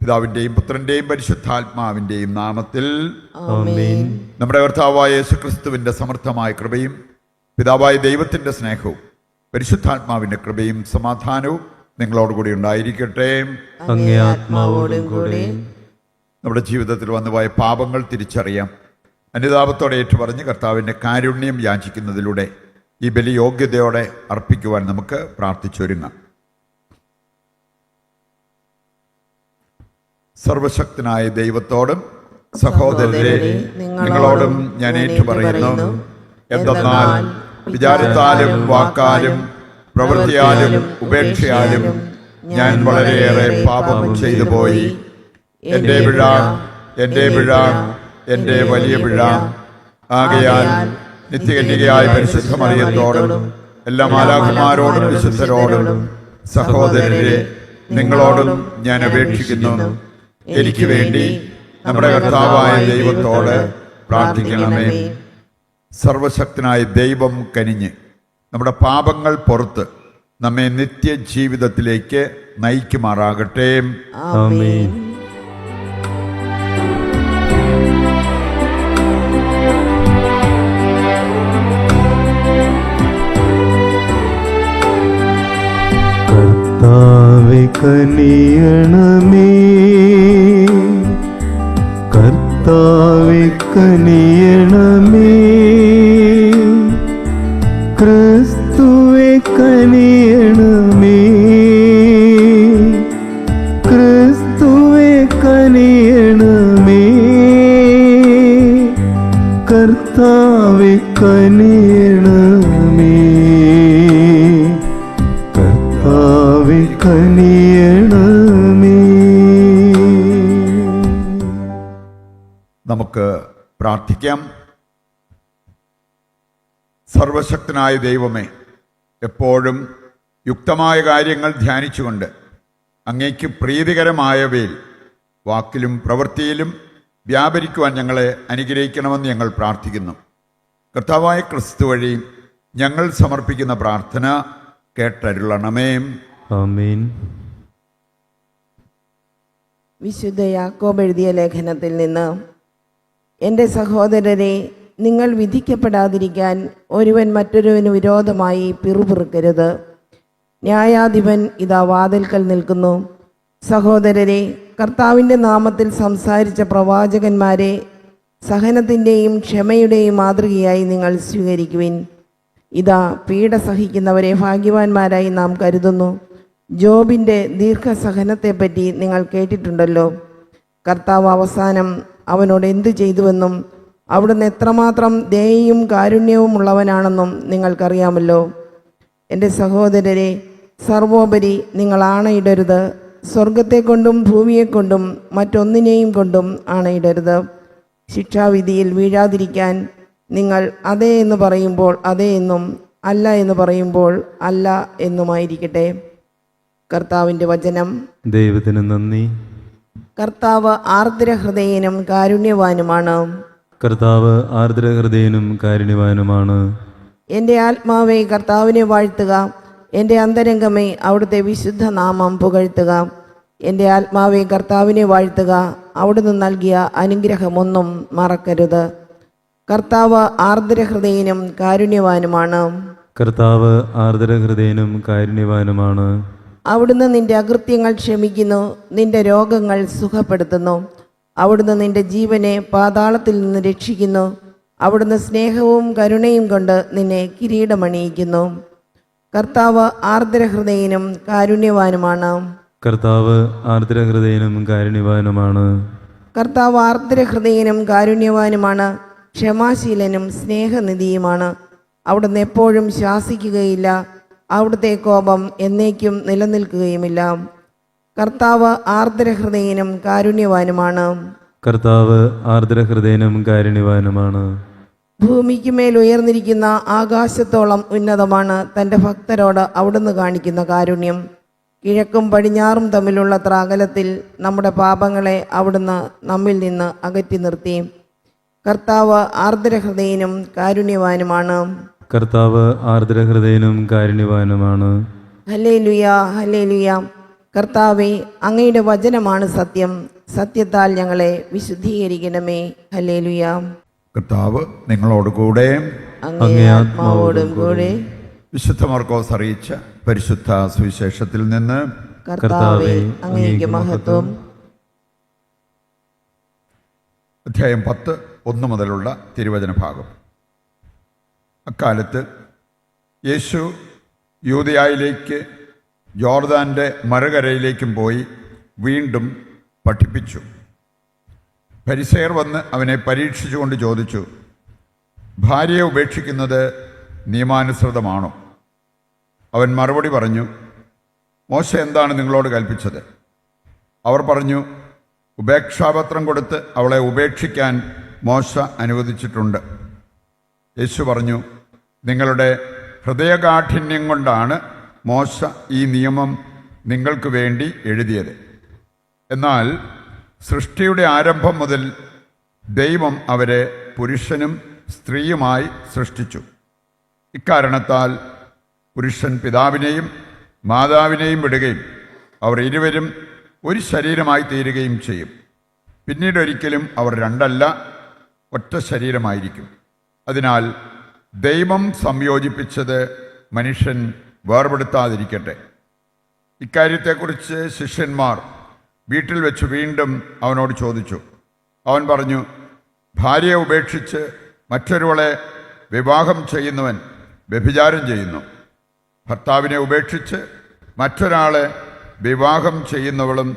പിതാവിൻ്റെയും പുത്രൻ്റെയും പരിശുദ്ധാത്മാവിൻ്റെയും നാമത്തിൽ ആമേൻ. നമ്മുടെ കർത്താവായ യേശുക്രിസ്തുവിൻ്റെ സമർത്ഥമായ കൃപയും പിതാവായ ദൈവത്തിൻ്റെ സ്നേഹവും പരിശുദ്ധാത്മാവിൻ്റെ കൃപയും സമാധാനവും നിങ്ങളോടുകൂടി ഉണ്ടായിരിക്കട്ടെ. അങ്ങേ ആത്മാവോടും കൂടെ. നമ്മുടെ ജീവിതത്തിൽ വന്നുപോയ പാപങ്ങൾ തിരിച്ചറിയാം, അനുതാപത്തോടെ ഏറ്റുപറഞ്ഞ് കർത്താവിൻ്റെ കാരുണ്യം യാചിക്കുന്നതിലൂടെ ഈ ബലി യോഗ്യതയോടെ അർപ്പിക്കുവാൻ നമുക്ക് പ്രാർത്ഥിച്ചൊരുങ്ങാം. സർവശക്തനായ ദൈവത്തോടും സഹോദരരെ നിങ്ങളോടും ഞാൻ ഏറ്റുപറയുന്നു, എന്തെന്നാൽ വിചാരത്താലും വാക്കാലും പ്രവൃത്തിയാലും ഉപേക്ഷയാലും ഞാൻ വളരെയേറെ പാപം ചെയ്തു പോയി. എൻ്റെ പിഴ, എൻ്റെ പിഴ, എൻ്റെ വലിയ പിഴ. ആകയാൽ നിത്യകന്യകയായ പരിശുദ്ധ മറിയത്തോടും എല്ലാ മാലാഖമാരോടും വിശുദ്ധരോടും സഹോദരരെ നിങ്ങളോടും ഞാൻ അപേക്ഷിക്കുന്നു, എനിക്ക് വേണ്ടി നമ്മുടെ കർത്താവായ ദൈവത്തോട് പ്രാർത്ഥിക്കണമേ. സർവശക്തനായ ദൈവം കനിഞ്ഞ് നമ്മുടെ പാപങ്ങൾ പുറത്ത് നമ്മെ നിത്യജീവിതത്തിലേക്ക് നയിക്കുമാറാകട്ടെ. ആമേൻ. കർത്താവേ കനിയണമേ, കർത്താവേ കനിയണമേ, ക്രിസ്തുവേ കനിയണമേ, ക്രിസ്തുവേ കനിയണമേ, കർത്താവേ കനിയണമേ, കർത്താവേ കനിയണമേ. നമുക്ക് പ്രാർത്ഥിക്കാം. സർവശക്തനായ ദൈവമേ, എപ്പോഴും യുക്തമായ കാര്യങ്ങൾ ധ്യാനിച്ചുകൊണ്ട് അങ്ങേക്ക് പ്രീതികരമായവയിൽ വാക്കിലും പ്രവൃത്തിയിലും വ്യാപരിക്കുവാൻ ഞങ്ങളെ അനുഗ്രഹിക്കണമെന്ന് ഞങ്ങൾ പ്രാർത്ഥിക്കുന്നു. കർത്താവായ ക്രിസ്തു വഴി ഞങ്ങൾ സമർപ്പിക്കുന്ന പ്രാർത്ഥന കേട്ടരുളണമേ. ആമേൻ. വിശുദ്ധ യാക്കോബ് എഴുതിയ ലേഖനത്തിൽ നിന്ന്, എൻ്റെ സഹോദരരെ, നിങ്ങൾ വിധിക്കപ്പെടാതിരിക്കാൻ ഒരുവൻ മറ്റൊരുവന് വിരോധമായി പിറുപിറുക്കരുത്. ന്യായാധിപൻ ഇതാ വാതിൽക്കൽ നിൽക്കുന്നു. സഹോദരരെ, കർത്താവിൻ്റെ നാമത്തിൽ സംസാരിച്ച പ്രവാചകന്മാരെ സഹനത്തിൻ്റെയും ക്ഷമയുടെയും മാതൃകയായി നിങ്ങൾ സ്വീകരിക്കുവിൻ. ഇതാ പീഡ സഹിക്കുന്നവരെ ഭാഗ്യവാന്മാരായി നാം കരുതുന്നു. ജോബിൻ്റെ ദീർഘസഹനത്തെപ്പറ്റി നിങ്ങൾ കേട്ടിട്ടുണ്ടല്ലോ. കർത്താവ് അവസാനം അവനോട് എന്തു ചെയ്തുവെന്നും അവിടുന്ന് എത്രമാത്രം ദയയും കാരുണ്യവും ഉള്ളവനാണെന്നും നിങ്ങൾക്കറിയാമല്ലോ. എൻ്റെ സഹോദരരെ, സർവോപരി നിങ്ങൾ ആണയിടരുത്. സ്വർഗത്തെക്കൊണ്ടും ഭൂമിയെക്കൊണ്ടും മറ്റൊന്നിനെയും കൊണ്ടും ആണയിടരുത്. ശിക്ഷാവിധിയിൽ വീഴാതിരിക്കാൻ നിങ്ങൾ അതെ എന്ന് പറയുമ്പോൾ അതെ എന്നും അല്ല എന്ന് പറയുമ്പോൾ അല്ല എന്നുമായിരിക്കട്ടെ. കർത്താവിൻ്റെ വചനം. ദൈവത്തിന് നന്ദി. കർത്താവ് ആർദ്രഹൃദയനും കാരുണ്യവാനുമാണ്. കർത്താവ് ആർദ്രഹൃദയനും കാരുണ്യവാനുമാണ്. എൻ്റെ ആത്മാവേ കർത്താവിനെ വാഴ്ത്തുക, എൻ്റെ അന്തരംഗമേ അവിടുത്തെ വിശുദ്ധ നാമം പുകഴ്ത്തുക. എൻ്റെ ആത്മാവേ കർത്താവിനെ വാഴ്ത്തുക, അവിടുന്ന് നൽകിയ അനുഗ്രഹമൊന്നും മറക്കരുത്. കർത്താവ് ആർദ്രഹൃദയനും കാരുണ്യവാനുമാണ്. കർത്താവ് ആർദ്രഹൃദയനും കാരുണ്യവാനുമാണ്. അവിടുന്ന് നിന്റെ അകൃത്യങ്ങൾ ക്ഷമിക്കുന്നു, നിന്റെ രോഗങ്ങൾ സുഖപ്പെടുത്തുന്നു. അവിടുന്ന് നിന്റെ ജീവനെ പാതാളത്തിൽ നിന്ന് രക്ഷിക്കുന്നു. അവിടുന്ന് സ്നേഹവും കരുണയും കൊണ്ട് നിന്നെ കിരീടമണിയിക്കുന്നു. കർത്താവ് ആർദ്രഹൃദയനും കാരുണ്യവാനുമാണ്. കർത്താവ് ആർദ്രഹൃദയനും കാരുണ്യവാനുമാണ്. കർത്താവ് ആർദ്രഹൃദയനും കാരുണ്യവാനുമാണ്, ക്ഷമാശീലനും സ്നേഹനിധിയുമാണ്. അവിടുന്ന് എപ്പോഴും ശാസിക്കുകയില്ല, അവിടുത്തെ കോപം എന്നേക്കും നിലനിൽക്കുകയുമില്ല. കർത്താവ് ആർദ്രഹൃദയനും കാരുണ്യവാനുമാണ്. കർത്താവ് ആർദ്രഹൃദയനും കാരുണ്യവാനുമാണ്. ഭൂമിക്ക് മേൽ ഉയർന്നിരിക്കുന്ന ആകാശത്തോളം ഉന്നതമാണ് തൻ്റെ ഭക്തരോട് അവിടുന്ന് കാണിക്കുന്ന കാരുണ്യം. കിഴക്കും പടിഞ്ഞാറും തമ്മിലുള്ള അകലത്തിൽ നമ്മുടെ പാപങ്ങളെ അവിടുന്ന് നമ്മിൽ നിന്ന് അകറ്റി നിർത്തി. കർത്താവ് ആർദ്രഹൃദയനും കാരുണ്യവാനുമാണ്. കർത്താവ് ആർദ്രഹൃദയനും കാരുണ്യവാനുമാണ്. Hallelujah, hallelujah. കർത്താവെ, അങ്ങയുടെ വചനമാണ് സത്യം. സത്യത്താൽ ഞങ്ങളെ വിശുദ്ധീകരിക്കണമേ. ഹല്ലേലൂയ. കർത്താവ് നിങ്ങളോട് കൂടെ. അങ്ങേ ആത്മാവോടും കൂടെ. വിശുദ്ധ മർക്കോസ് അറിയിച്ച പരിശുദ്ധ സുവിശേഷത്തിൽ നിന്ന്. കർത്താവെ, അങ്ങേക്ക് മഹത്വം. അധ്യായം 10 1 മുതലുള്ള തിരുവചന ഭാഗം. അക്കാലത്ത് യേശു യൂദയായിലേക്ക് ജോർദാൻ്റെ മറുകരയിലേക്കും പോയി വീണ്ടും പഠിപ്പിച്ചു. ഫരിസേയർ വന്ന് അവനെ പരീക്ഷിച്ചുകൊണ്ട് ചോദിച്ചു, ഭാര്യയെ ഉപേക്ഷിക്കുന്നത് നിയമാനുസൃതമാണോ? അവൻ മറുപടി പറഞ്ഞു, മോശ എന്താണ് നിങ്ങളോട് കൽപ്പിച്ചത്? അവർ പറഞ്ഞു, ഉപേക്ഷാപത്രം കൊടുത്ത് അവളെ ഉപേക്ഷിക്കാൻ മോശ അനുവദിച്ചിട്ടുണ്ട്. യേശു പറഞ്ഞു, നിങ്ങളുടെ ഹൃദയകാഠിന്യം കൊണ്ടാണ് മോശ ഈ നിയമം നിങ്ങൾക്ക് വേണ്ടി എഴുതിയത്. എന്നാൽ സൃഷ്ടിയുടെ ആരംഭം മുതൽ ദൈവം അവരെ പുരുഷനും സ്ത്രീയുമായി സൃഷ്ടിച്ചു. ഇക്കാരണത്താൽ പുരുഷൻ പിതാവിനെയും മാതാവിനെയും വിടുകയും അവർ ഇരുവരും ഒരു ശരീരമായി തീരുകയും ചെയ്യും. പിന്നീട് ഒരിക്കലും അവർ രണ്ടല്ല, ഒറ്റ ശരീരമായിരിക്കും. അതിനാൽ ദൈവം സംയോജിപ്പിച്ചത് മനുഷ്യൻ വേർപെടുത്താതിരിക്കട്ടെ. ഇക്കാര്യത്തെക്കുറിച്ച് ശിഷ്യന്മാർ വീട്ടിൽ വെച്ച് വീണ്ടും അവനോട് ചോദിച്ചു. അവൻ പറഞ്ഞു, ഭാര്യയെ ഉപേക്ഷിച്ച് മറ്റൊരുവളെ വിവാഹം ചെയ്യുന്നവൻ വ്യഭിചാരം ചെയ്യുന്നു. ഭർത്താവിനെ ഉപേക്ഷിച്ച് മറ്റൊരാളെ വിവാഹം ചെയ്യുന്നവളും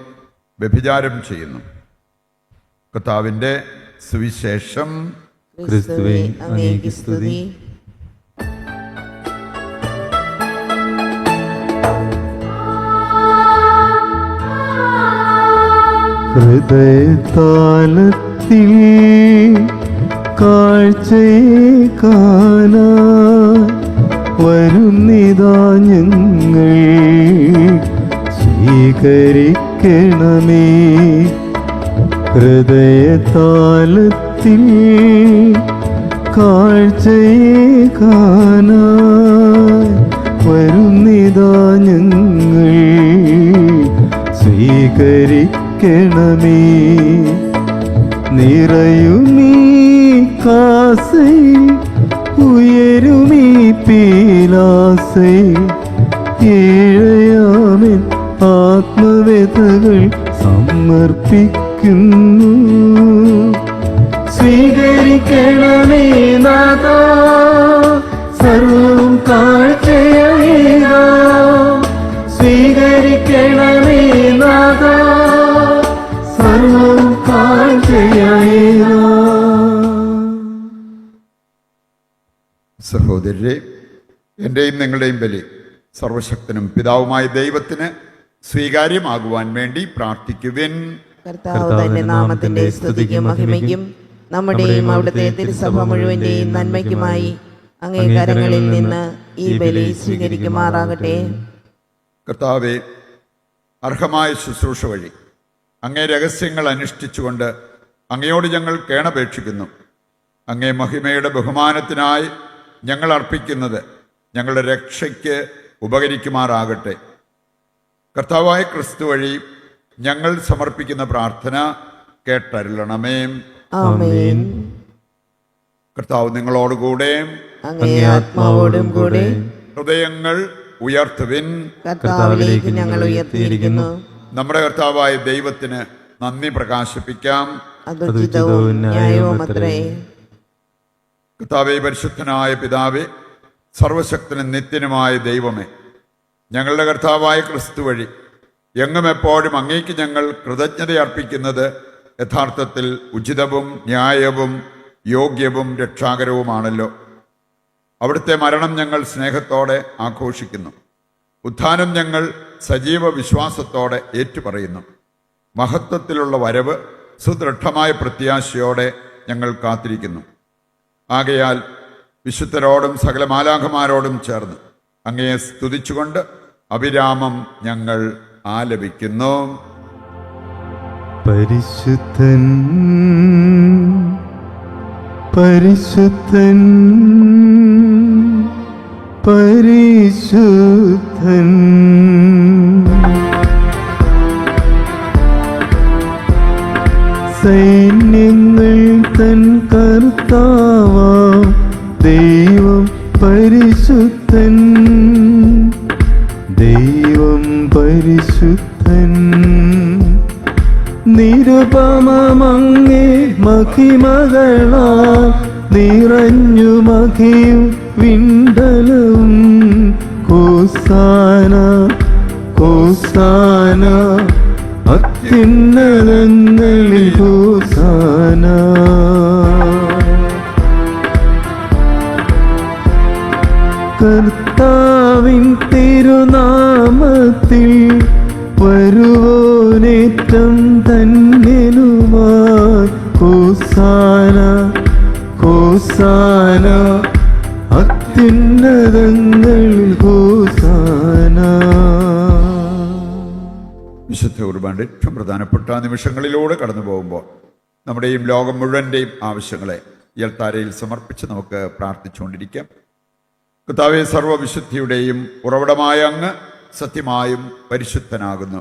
വ്യഭിചാരം ചെയ്യുന്നു. കർത്താവിൻ്റെ സുവിശേഷം. ക്രിസ്തുവേ, അങ്ങേക്ക് സ്തുതി. ഹൃദയതാലത്തിൽ കാഴ്ചയെ കാണാൻ വരുന്നിതാ ഞങ്ങൾ, സ്വീകരിക്കണമേ. ഹൃദയതാലത്തിൽ കാഴ്ചയെ കാണാൻ വരുന്നിതാ ഞങ്ങൾ, സ്വീകരിക്കണമേ. നിറയുമീ കാസയിൽ ഉയരുമീ പീലാസയിൽ, ഏഴയാമൻ ആത്മവ്യഥകൾ സമർപ്പിക്കുന്നു. സ്വീകരിക്കണമേ നാഥാ, സർവം കാഴ്ചയേകാ. സ്വീകരിക്കണമേ നാഥാ, സർവം കാഴ്ചയേകാ. സഹോദരരെ, എൻ്റെയും നിങ്ങളുടെയും ബലി സർവശക്തനും പിതാവുമായ ദൈവത്തിന് സ്വീകാര്യമാകുവാൻ വേണ്ടി പ്രാർത്ഥിക്കുവിൻ. കർത്താവ് തന്റെ നാമത്തിന്റെ സ്തുതിക്കും മഹിമയ്ക്കും നമ്മുടെയും അവിടുത്തെ തിരുസഭ മുഴുവന്റെയും നന്മയ്ക്കുമായി അങ്ങേ കരങ്ങളിൽ നിന്ന് ഈ ബലി സ്വീകരിക്കുമാറാകട്ടെ. കർത്താവെ, അർഹമായ ശുശ്രൂഷ വഴി അങ്ങേ രഹസ്യങ്ങൾ അനുഷ്ഠിച്ചുകൊണ്ട് അങ്ങയോട് ഞങ്ങൾ കേണപേക്ഷിക്കുന്നു. അങ്ങേ മഹിമയുടെ ബഹുമാനത്തിനായി ഞങ്ങൾ അർപ്പിക്കുന്നത് ഞങ്ങളുടെ രക്ഷയ്ക്ക് ഉപകരിക്കുമാറാകട്ടെ. കർത്താവായ ക്രിസ്തു വഴി ഞങ്ങൾ സമർപ്പിക്കുന്ന പ്രാർത്ഥന കേട്ടരുളണമേ. ആമേൻ. കർത്താവ് നിങ്ങളോടുകൂടെ. അങ്ങേ ആത്മാവോടും കൂടെ. ഹൃദയങ്ങൾ ഉയർത്തുവിൻ. കർത്താവിലേക്ക് ഞങ്ങൾ ഉയർത്തിയിരിക്കുന്നു. നമ്മുടെ കർത്താവായ ദൈവത്തിന് നന്ദി പ്രകാശിപ്പിക്കാം. അത് ഉചിതവും ന്യായവുമത്രേ. കർത്താവേ, പരിശുദ്ധനായ പിതാവേ, സർവശക്തനും നിത്യനുമായ ദൈവമേ, ഞങ്ങളുടെ കർത്താവായ ക്രിസ്തു വഴി എങ്ങും എപ്പോഴും അങ്ങേക്ക് ഞങ്ങൾ കൃതജ്ഞതയർപ്പിക്കുന്നത് യഥാർത്ഥത്തിൽ ഉചിതവും ന്യായവും യോഗ്യവും രക്ഷാകരവുമാണല്ലോ. അവിടുത്തെ മരണം ഞങ്ങൾ സ്നേഹത്തോടെ ആഘോഷിക്കുന്നു. ഉത്ഥാനം ഞങ്ങൾ സജീവ വിശ്വാസത്തോടെ ഏറ്റുപറയുന്നു. മഹത്വത്തിലുള്ള വരവ് സുദൃഢമായ പ്രത്യാശയോടെ ഞങ്ങൾ കാത്തിരിക്കുന്നു. ആകയാൽ വിശുദ്ധരോടും സകല മാലാഖമാരോടും ചേർന്ന് അങ്ങയെ സ്തുതിച്ചുകൊണ്ട് അവിരാമം ഞങ്ങൾ ആലപിക്കുന്നു. പരിശുദ്ധൻ പരിശുദ്ധൻ പരിശുദ്ധൻ സൈന്യങ്ങൾ തൻ കർത്താവാം ദൈവം പരിശുദ്ധൻ, ദൈവം പരിശുദ്ധൻ. നിരുപമങ്ങേ മഹിമകളാ നിറഞ്ഞു മഹിയും വിണ്ടലവും. ഹോസാന ഹോസാന അത്യുന്നതങ്ങളിൽ ഹോസാന. കർത്താവിൻ തിരുനാമത്തിൽ വരുവോനേറ്റം ധന്യനുമായി. ഹോസാന ഹോസാന അത്യുന്നതങ്ങളിൽ ഹോസാന. വിശുദ്ധ കുർബാനയുടെ ഏറ്റവും പ്രധാനപ്പെട്ട നിമിഷങ്ങളിലൂടെ കടന്നു പോകുമ്പോൾ നമ്മുടെയും ലോകം മുഴുവൻ്റെയും ആവശ്യങ്ങളെ ഈ അൾത്താരയിൽ സമർപ്പിച്ച് നമുക്ക് പ്രാർത്ഥിച്ചുകൊണ്ടിരിക്കാം. കർത്താവേ, സർവ്വവിശുദ്ധിയുടെയും ഉറവിടമായ അങ്ങ് സത്യമായും പരിശുദ്ധനാകുന്നു.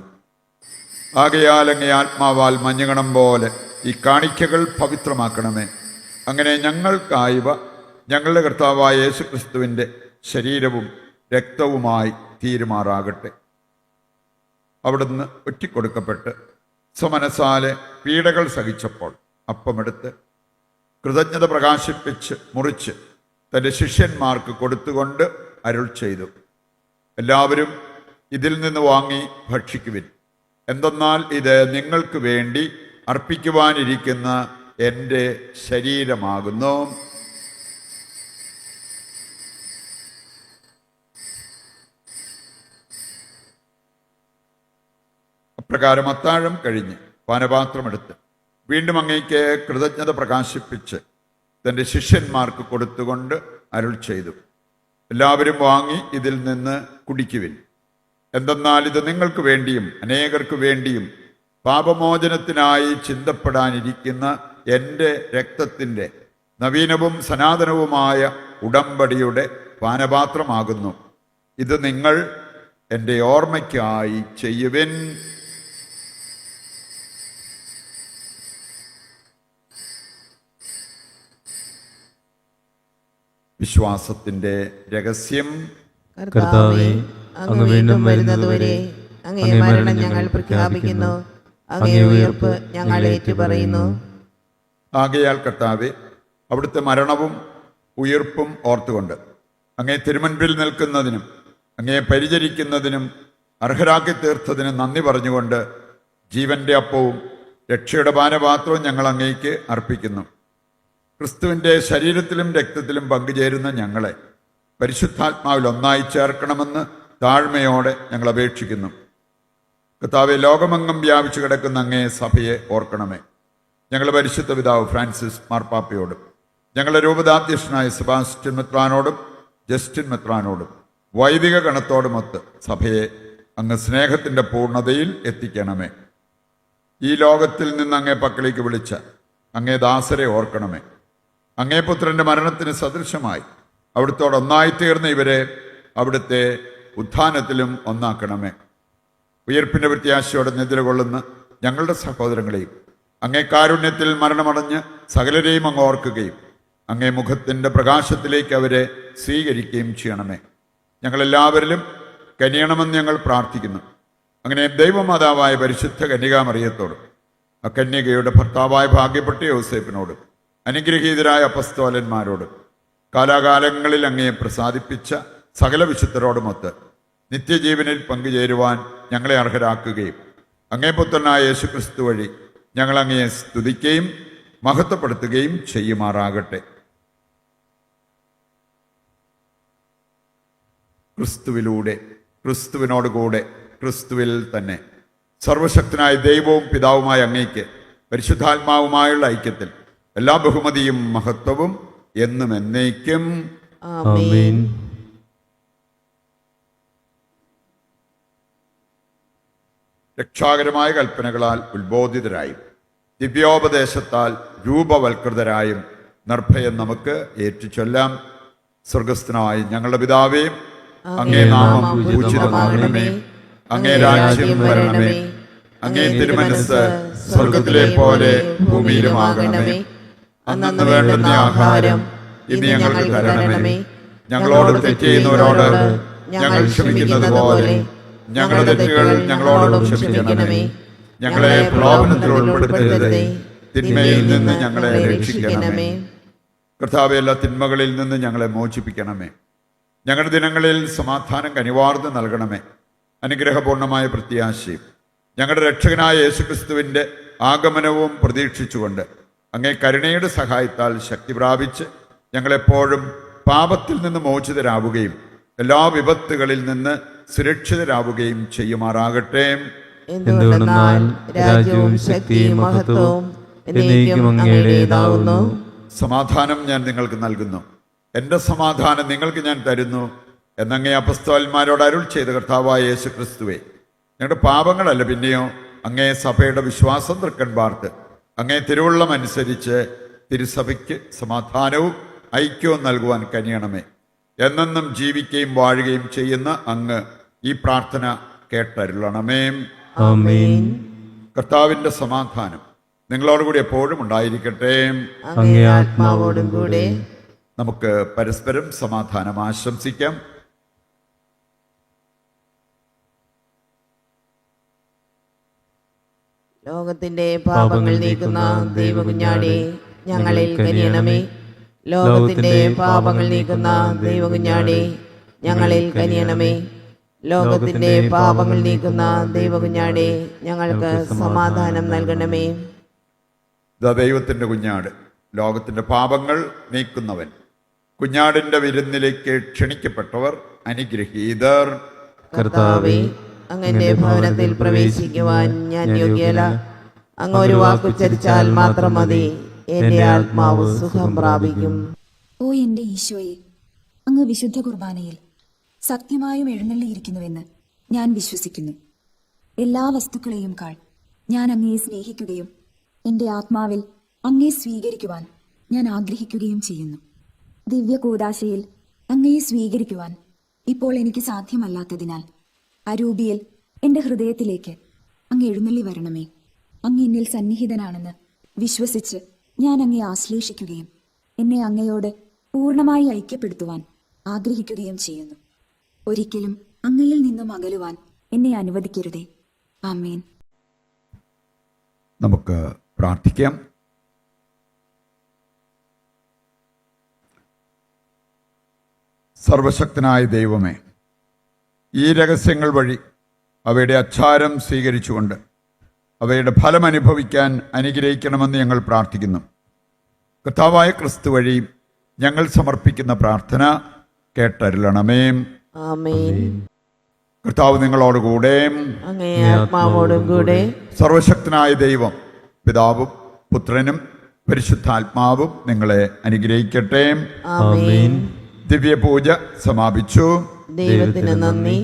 ആകയാൽ അങ്ങേ ആത്മാവാൽ മഞ്ഞുകണം പോലെ ഈ കാണിക്കകൾ പവിത്രമാക്കണമേ. അങ്ങനെ ഞങ്ങൾക്കായവ ഞങ്ങളുടെ കർത്താവായ യേശുക്രിസ്തുവിൻ്റെ ശരീരവും രക്തവുമായി തീരുമാറാകട്ടെ. അവിടുന്ന് ഒറ്റിക്കൊടുക്കപ്പെട്ട് സ്വമനസാലെ പീഡകൾ സഹിച്ചപ്പോൾ അപ്പമെടുത്ത് കൃതജ്ഞത പ്രകാശിപ്പിച്ച് മുറിച്ച് തൻ്റെ ശിഷ്യന്മാർക്ക് കൊടുത്തുകൊണ്ട് അരുൾ ചെയ്തു, എല്ലാവരും ഇതിൽ നിന്ന് വാങ്ങി ഭക്ഷിക്കുവിൻ. എന്തെന്നാൽ ഇത് നിങ്ങൾക്ക് വേണ്ടി അർപ്പിക്കുവാനിരിക്കുന്ന എൻ്റെ ശരീരമാകുന്നു. അപ്രകാരം അത്താഴം കഴിഞ്ഞ് പാനപാത്രമെടുത്ത് വീണ്ടും അങ്ങേക്ക് കൃതജ്ഞത പ്രകാശിപ്പിച്ച് തൻ്റെ ശിഷ്യന്മാർക്ക് കൊടുത്തുകൊണ്ട് അരുൾ ചെയ്തു, എല്ലാവരും വാങ്ങി ഇതിൽ നിന്ന് കുടിക്കുവിൻ. എന്തെന്നാൽ ഇത് നിങ്ങൾക്ക് വേണ്ടിയും അനേകർക്ക് വേണ്ടിയും പാപമോചനത്തിനായി ചിന്തപ്പെടാനിരിക്കുന്ന എൻ്റെ രക്തത്തിൻ്റെ നവീനവും സനാതനവുമായ ഉടമ്പടിയുടെ പാനപാത്രമാകുന്നു. ഇത് നിങ്ങൾ എൻ്റെ ഓർമ്മയ്ക്കായി ചെയ്യുവിൻ. വിശ്വാസത്തിൻ്റെ രഹസ്യം. കർത്താവേ, അങ്ങ് വീണ്ടും വരുന്നതുവരെ അങ്ങേ മരണം ഞങ്ങൾ പ്രഖ്യാപിക്കുന്നു, അങ്ങേ ഉയർപ്പ് ഞങ്ങൾ ഏറ്റുപറയുന്നു. ആകയാൽ കർത്താവേ, അവിടുത്തെ മരണവും ഉയർപ്പും ഓർത്തുകൊണ്ട് അങ്ങേ തിരുമുൻപിൽ നിൽക്കുന്നതിനും അങ്ങേ പരിചരിക്കുന്നതിനും അർഹരാക്കി തീർത്തതിനും നന്ദി പറഞ്ഞുകൊണ്ട് ജീവന്റെ അപ്പവും രക്ഷയുടെ പാനപാത്രവും ഞങ്ങൾ അങ്ങേക്ക് അർപ്പിക്കുന്നു. ക്രിസ്തുവിൻ്റെ ശരീരത്തിലും രക്തത്തിലും പങ്കുചേരുന്ന ഞങ്ങളെ പരിശുദ്ധാത്മാവിൽ ഒന്നായി ചേർക്കണമെന്ന് താഴ്മയോടെ ഞങ്ങൾ അപേക്ഷിക്കുന്നു. കർത്താവെ, ലോകമെങ്ങും വ്യാപിച്ചു കിടക്കുന്ന അങ്ങേ സഭയെ ഓർക്കണമേ. ഞങ്ങളുടെ പരിശുദ്ധ പിതാവ് ഫ്രാൻസിസ് മാർപ്പാപ്പയോടും ഞങ്ങളുടെ രൂപതാധ്യക്ഷനായ സെബാസ്റ്റ്യൻ മെത്രാനോടും ജസ്റ്റിൻ മെത്രാനോടും വൈദിക ഗണത്തോടുമൊത്ത് സഭയെ അങ്ങ് സ്നേഹത്തിൻ്റെ പൂർണ്ണതയിൽ എത്തിക്കണമേ. ഈ ലോകത്തിൽ നിന്ന് അങ്ങേ പക്കലേക്ക് വിളിച്ച അങ്ങേ ദാസരെ ഓർക്കണമേ. അങ്ങേ പുത്രൻ്റെ മരണത്തിന് സദൃശമായി അവിടുത്തോട് ഒന്നായിത്തീർന്ന ഇവരെ അവിടുത്തെ ഉത്ഥാനത്തിലും ഒന്നാക്കണമേ. ഉയർപ്പിൻ്റെ പ്രത്യാശയോടെ നിദ്രകൊള്ളുന്ന ഞങ്ങളുടെ സഹോദരങ്ങളെയും അങ്ങേ കാരുണ്യത്തിൽ മരണമടഞ്ഞ് സകലരെയും അങ്ങ് ഓർക്കുകയും അങ്ങേ മുഖത്തിൻ്റെ പ്രകാശത്തിലേക്ക് അവരെ സ്വീകരിക്കുകയും ചെയ്യണമേ. ഞങ്ങളെല്ലാവരിലും കനിയണമെന്ന് ഞങ്ങൾ പ്രാർത്ഥിക്കുന്നു. അങ്ങനെ ദൈവമാതാവായ പരിശുദ്ധ കന്യകാമറിയത്തോടും അകന്യകയുടെ ഭർത്താവായ ഭാഗ്യപ്പെട്ട യോസേപ്പിനോടും അനുഗ്രഹീതരായ അപ്പസ്തോലന്മാരോടും കാലാകാലങ്ങളിൽ അങ്ങയെ പ്രസാദിപ്പിച്ച സകല വിശുദ്ധരോടുമൊത്ത് നിത്യജീവനിൽ പങ്കുചേരുവാൻ ഞങ്ങളെ അർഹരാക്കുകയും അങ്ങേ പുത്രനായ യേശുക്രിസ്തു വഴി ഞങ്ങൾ അങ്ങയെ സ്തുതിക്കുകയും മഹത്വപ്പെടുത്തുകയും ചെയ്യുമാറാകട്ടെ. ക്രിസ്തുവിലൂടെ, ക്രിസ്തുവിനോടുകൂടെ, ക്രിസ്തുവിൽ തന്നെ സർവശക്തനായ ദൈവവും പിതാവുമായ അങ്ങേക്ക് പരിശുദ്ധാത്മാവുമായുള്ള ഐക്യത്തിൽ എല്ലാ ബഹുമതിയും മഹത്വവും എന്നും എന്നേക്കും ആമേൻ. രക്ഷാകരമായ കൽപ്പനകളാൽ ഉത്ബോധിതരായും ദിവ്യോപദേശത്താൽ രൂപവൽകൃതരായും നിർഭയം നമുക്ക് ഏറ്റുചൊല്ലാം. സ്വർഗസ്ഥനായ ഞങ്ങളുടെ പിതാവേ, അങ്ങേ നാമം പൂജിതമാകണമേ. അങ്ങേ രാജ്യം വരണമേ. അങ്ങേ തിരുമനസ്സ് സ്വർഗത്തിലെ പോലെ ഭൂമിയിലുമാകണമേ. അന്നന്ന് വേണ്ടുന്ന ആഹാരം ഇന്ന് ഞങ്ങൾക്ക് തരണമേ. ഞങ്ങളോട് തെറ്റ് ചെയ്യുന്നവരോട് ഞങ്ങൾ ക്ഷമിക്കുന്നത് പോലെ ഞങ്ങളുടെ തെറ്റുകൾ ഞങ്ങളോട് ക്ഷമിക്കണമേ. ഞങ്ങളെ പ്രലോഭനത്തിൽ ഉൾപ്പെടുത്തരുതേ, തിന്മയിൽ നിന്ന് ഞങ്ങളെ രക്ഷിക്കണമേ. കർത്താവേ, എല്ലാ തിന്മകളിൽ നിന്ന് ഞങ്ങളെ മോചിപ്പിക്കണമേ. ഞങ്ങളുടെ ദിനങ്ങളിൽ സമാധാനം കനിവാർന്ന് നൽകണമേ. അനുഗ്രഹപൂർണമായ പ്രത്യാശയും ഞങ്ങളുടെ രക്ഷകനായ യേശുക്രിസ്തുവിൻ്റെ ആഗമനവും പ്രതീക്ഷിച്ചുകൊണ്ട് അങ്ങേ കരുണയുടെ സഹായത്താൽ ശക്തി പ്രാപിച്ച് ഞങ്ങളെപ്പോഴും പാപത്തിൽ നിന്ന് മോചിതരാവുകയും എല്ലാ വിപത്തുകളിൽ നിന്ന് സുരക്ഷിതരാവുകയും ചെയ്യുമാറാകട്ടെ. എന്തുകൊണ്ടെന്നാൽ രാജ്യവും ശക്തിയും മഹത്വവും എന്നേക്കും അങ്ങയുടേതാവുന്നു. സമാധാനം ഞാൻ നിങ്ങൾക്ക് നൽകുന്നു, എൻ്റെ സമാധാനം നിങ്ങൾക്ക് ഞാൻ തരുന്നു എന്നങ്ങേ അപ്പസ്തോലന്മാരോട് അരുൾ ചെയ്ത കർത്താവായ യേശു ക്രിസ്തുവേ, ഞങ്ങളുടെ പാപങ്ങളല്ല പിന്നെയോ അങ്ങേ സഭയുടെ വിശ്വാസം തൃക്കൺ പാർത്ത് അങ്ങേ തിരുവുള്ളം അനുസരിച്ച് തിരുസഭയ്ക്ക് സമാധാനവും ഐക്യവും നൽകുവാൻ കനിയണമേ. എന്നെന്നും ജീവിക്കുകയും വാഴുകയും ചെയ്യുന്ന അങ്ങ് ഈ പ്രാർത്ഥന കേട്ടരുളണമേ. ആമേൻ. കർത്താവിൻ്റെ സമാധാനം നിങ്ങളോടുകൂടി എപ്പോഴും ഉണ്ടായിരിക്കട്ടെ. അങ്ങേ ആത്മാവോടും കൂടെ. നമുക്ക് പരസ്പരം സമാധാനം ആശംസിക്കാം. ലോകത്തിന്റെ പാപങ്ങൾ നീക്കുന്ന ദൈവകുഞ്ഞാടേ, ഞങ്ങളിൽ കനിയണമേ. ലോകത്തിന്റെ പാപങ്ങൾ നീക്കുന്ന ദൈവകുഞ്ഞാടേ, ഞങ്ങളിൽ കനിയണമേ. ലോകത്തിന്റെ പാപങ്ങൾ നീക്കുന്ന ദൈവകുഞ്ഞാടേ, ഞങ്ങൾക്ക് സമാധാനം നൽകണമേ. ദൈവത്തിൻ്റെ കുഞ്ഞാട്, ലോകത്തിൻ്റെ പാപങ്ങൾ നീക്കുന്നവൻ. കുഞ്ഞാടിൻ്റെ വിരുന്നിലേക്ക് ക്ഷണിക്കപ്പെട്ടവർ അനുഗ്രഹീതർ. കർത്താവേ, അങ്ങന്റെ ഭവനത്തിൽ പ്രവേശിക്കുവാൻ ഞാൻ യോഗ്യല്ല. അങ്ങ് ഒരു വാക്കുച്ചരിച്ചാൽ മാത്രം മതി, എന്റെ ആത്മാവ് സുഖം പ്രാപിക്കും. ഓ എന്റെ ഈശോയെ, അങ്ങ് വിശുദ്ധ കുർബാനയിൽ സത്യമായും എഴുന്നള്ളിയിരിക്കുന്നുവെന്ന് ഞാൻ വിശ്വസിക്കുന്നു. എല്ലാ വസ്തുക്കളെയും കാൾ ഞാൻ അങ്ങയെ സ്നേഹിക്കുകയും എന്റെ ആത്മാവിൽ അങ്ങയെ സ്വീകരിക്കുവാൻ ഞാൻ ആഗ്രഹിക്കുകയും ചെയ്യുന്നു. ദിവ്യ കൂദാശയിൽ അങ്ങയെ സ്വീകരിക്കുവാൻ ഇപ്പോൾ എനിക്ക് സാധ്യമല്ലാത്തതിനാൽ അരൂപിയിൽ എന്റെ ഹൃദയത്തിലേക്ക് അങ്ങ് എഴുന്നള്ളി വരണമേ. അങ്ങ് എന്നിൽ സന്നിഹിതനാണെന്ന് വിശ്വസിച്ച് ഞാൻ അങ്ങയെ ആശ്ലേഷിക്കുകയും എന്നെ അങ്ങയോട് പൂർണ്ണമായി ഐക്യപ്പെടുത്തുവാൻ ആഗ്രഹിക്കുകയും ചെയ്യുന്നു. ഒരിക്കലും അങ്ങയിൽ നിന്നും അകലുവാൻ എന്നെ അനുവദിക്കരുതേ. ആമേൻ. നമുക്ക് പ്രാർത്ഥിക്കാം. സർവശക്തനായ ദൈവമേ, ഈ രഹസ്യങ്ങൾ വഴി അവയുടെ അച്ചാരം സ്വീകരിച്ചുകൊണ്ട് അവയുടെ ഫലം അനുഭവിക്കാൻ അനുഗ്രഹിക്കണമെന്ന് ഞങ്ങൾ പ്രാർത്ഥിക്കുന്നു. കർത്താവായ ക്രിസ്തു വഴി ഞങ്ങൾ സമർപ്പിക്കുന്ന പ്രാർത്ഥന കേട്ടരുളണമേ. ആമേൻ. കർത്താവ് നിങ്ങളോടുകൂടെ. അങ്ങേ ആത്മാവോടും കൂടെ. സർവശക്തനായ ദൈവം പിതാവും പുത്രനും പരിശുദ്ധാത്മാവും നിങ്ങളെ അനുഗ്രഹിക്കട്ടെ. ആമേൻ. ദിവ്യപൂജ സമാപിച്ചു. ദൈവത്തിന് നന്ദി.